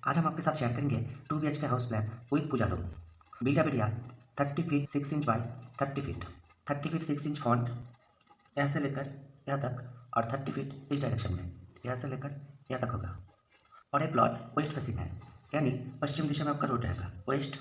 आज हम आपके साथ शेयर करेंगे 2 BHK house plan with puja room. Build up area 30 feet 6 inch by 30 feet, 30 feet 6 inch front यहाँ से लेकर यहाँ तक और 30 फीट इस डायरेक्शन में यहाँ से लेकर यहाँ तक होगा। और ये प्लॉट वेस्ट फेसिंग है, यानी पश्चिम दिशा में आपका रोड रहेगा, west,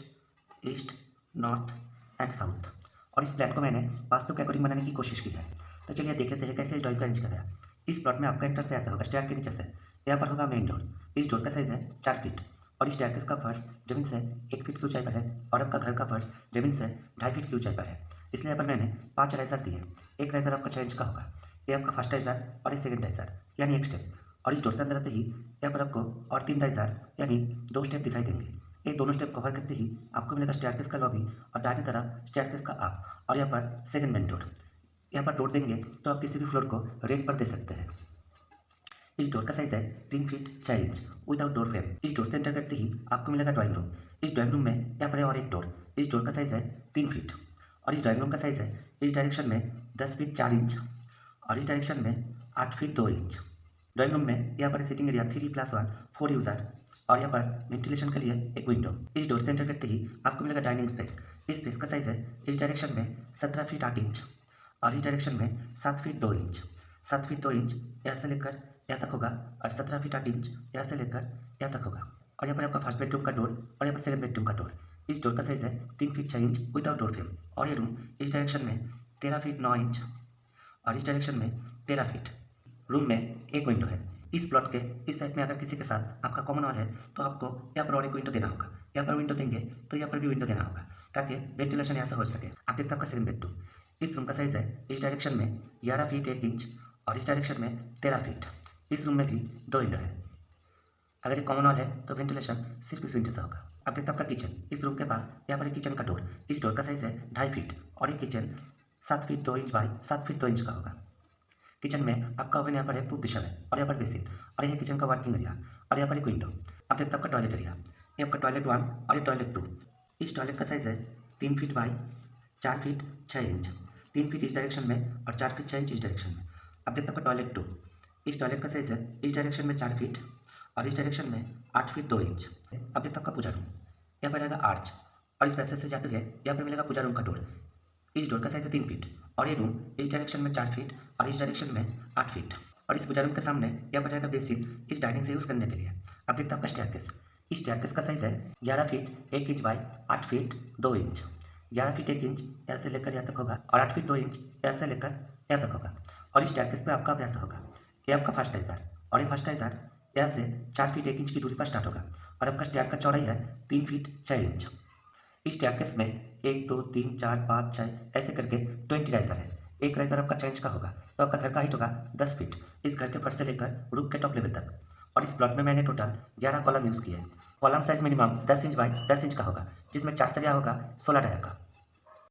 east, north and south. और इस प्लान को मैंने वास्तु के अकॉर्डिंग बनाने की कोशिश की है। तो चलिए देख लेते हैं कैसे इस ड्राइव को अरेंज करें। इस प्लॉट में आपका एंट्रेंस ऐसा होगा, स्टेयर के नीचे से यहाँ पर होगा मेन डोर। इस डोर का साइज है 4 फीट और इस स्टेयरकेस का फर्श जमीन से 1 फीट की ऊंचाई पर है और आपका घर का फर्श जमीन से 2.5 फीट की ऊंचाई पर है। इसलिए यहाँ पर मैंने 5 राइजर दिए। एक राइजर आपका 6 इंच का होगा, ये आपका फर्स्ट राइजर और ये सेकंड राइजर यानी एक स्टेप। और इस डोर से अंदर आते ही यहाँ पर आपको और 3 राइजर यानी 2 स्टेप दिखाई देंगे। ये दोनों स्टेप कवर करते ही आपको मिलेगा स्टेयरकेस का लॉबी और दाहिनी तरफ स्टेयरकेस का आप और यहाँ पर सेकंड मेन डोर। यहाँ पर डोर देंगे तो आप किसी भी फ्लोर को रेंट पर दे सकते हैं। इस डोर का साइज है 3 feet 6 inch without door frame. इस डोर से एंटर करते ही आपको मिलेगा ड्राइंग रूम। इस ड्राइंग रूम में यहाँ पर है और एक डोर। इस डोर का साइज है 3 फीट और इस ड्राइंग रूम का साइज है इस डायरेक्शन में 10 फीट 4 इंच और इस डायरेक्शन में 8 फीट 2 इंच। ड्राइंग रूम में यहाँ पर सिटिंग एरिया 3+1 4 यूजर और यहाँ पर वेंटिलेशन के लिए एक विंडो। इस डोर से एंटर करते ही आपको मिलेगा डाइनिंग स्पेस। इस स्पेस का साइज है इस डायरेक्शन में 17 फीट 8 इंच और इस डायरेक्शन में 7 फीट 2 इंच। 7 फीट 2 इंच यहाँ से लेकर यहाँ तक होगा और 17 फीट 8 इंच यहाँ से लेकर यहाँ तक होगा। और यहाँ पर आपका फर्स्ट बेडरूम का डोर और यहाँ पर सेकंड बेडरूम का डोर। इस डोर का साइज है 3 feet 6 inch without door frame और ये रूम इस डायरेक्शन में 13 फीट 9 इंच और इस डायरेक्शन में 13 फीट। रूम में एक विंडो है। इस प्लॉट के इस साइड में अगर किसी के साथ आपका कॉमन वॉल है तो आपको यहाँ पर और एक विंडो देना होगा। यहाँ पर विंडो देंगे तो यहाँ पर भी विंडो देना होगा ताकि वेंटिलेशन यहाँ से हो सके। आप देखते हैं आपका सेकंड बेडरूम। इस रूम का साइज है इस डायरेक्शन में 11 फीट 1 इंच और इस डायरेक्शन में 13 फीट। इस रूम में भी 2 विंडो है। अगर ये कॉमन वॉल है तो वेंटिलेशन सिर्फ इस विंडो से होगा। आप देखते हैं आपका किचन। इस रूम के पास यहाँ पर एक किचन का डोर। इस डोर का साइज है 2.5 फीट और ये kitchen 7 feet 2 inch by 7 feet 2 inch का होगा। किचन में आपका ओवन यहाँ पर है पूर्व दिशा में और यहाँ पर बेसिन और यह किचन का वर्किंग एरिया और यहाँ पर एक विंडो। आप देखते हैं आपका टॉयलेट एरिया। ये आपका टॉयलेट 1 और ये टॉयलेट 2। इस टॉयलेट का साइज है 3 feet by 4 feet 6 inch. 3 feet इस डायरेक्शन में और 4 फीट 6 इंच इस डायरेक्शन में। आप देखते हैं आपका टॉयलेट 2। इस टॉयलेट का साइज है इस डायरेक्शन में 4 फीट और इस डायरेक्शन में 8 फीट 2 इंच। अब देखते हैं आपका पूजा रूम। यहाँ पर रहेगा आर्च और इस पैसेज से जाते हुए यहाँ पर मिलेगा पूजा रूम का डोर। इस डोर का साइज है 3 फीट और ये रूम इस डायरेक्शन में 4 फीट और इस डायरेक्शन में 8 फीट। और इस पूजा रूम के सामने यहाँ पर रहेगा बेसिन इस डाइनिंग से यूज़ करने के लिए। अब देखते हैं आपका स्टेयरकेस। इस स्टेयरकेस का साइज है 11 feet 1 inch by 8 feet 2 inch. 11 feet 1 inch यहाँ से लेकर यहाँ तक होगा और 8 फीट 2 इंच यहाँ से लेकर यहाँ तक होगा। और इस स्टेयरकेस पे आपका अभ्यास होगा। ये आपका फर्स्ट राइजर और ये फर्स्ट राइजर यहाँ से 4 फीट 1 इंच की दूरी पर स्टार्ट होगा और आपका स्टेयर का चौड़ाई है 3 फीट 6 इंच। इस स्टेयरकेस में 1 2 3 4 5 6 ऐसे करके 20 राइजर है। एक राइजर आपका 6 इंच का होगा तो आपका घर का हाइट होगा 10 फीट इस घर के फर्श से लेकर रूफ के टॉप लेवल तक। और इस प्लॉट में मैंने टोटल 11 कॉलम यूज़ किए हैं। Column size minimum 10 inch by 10 inch का होगा जिसमें 4 सरिया होगा 16 डाया का।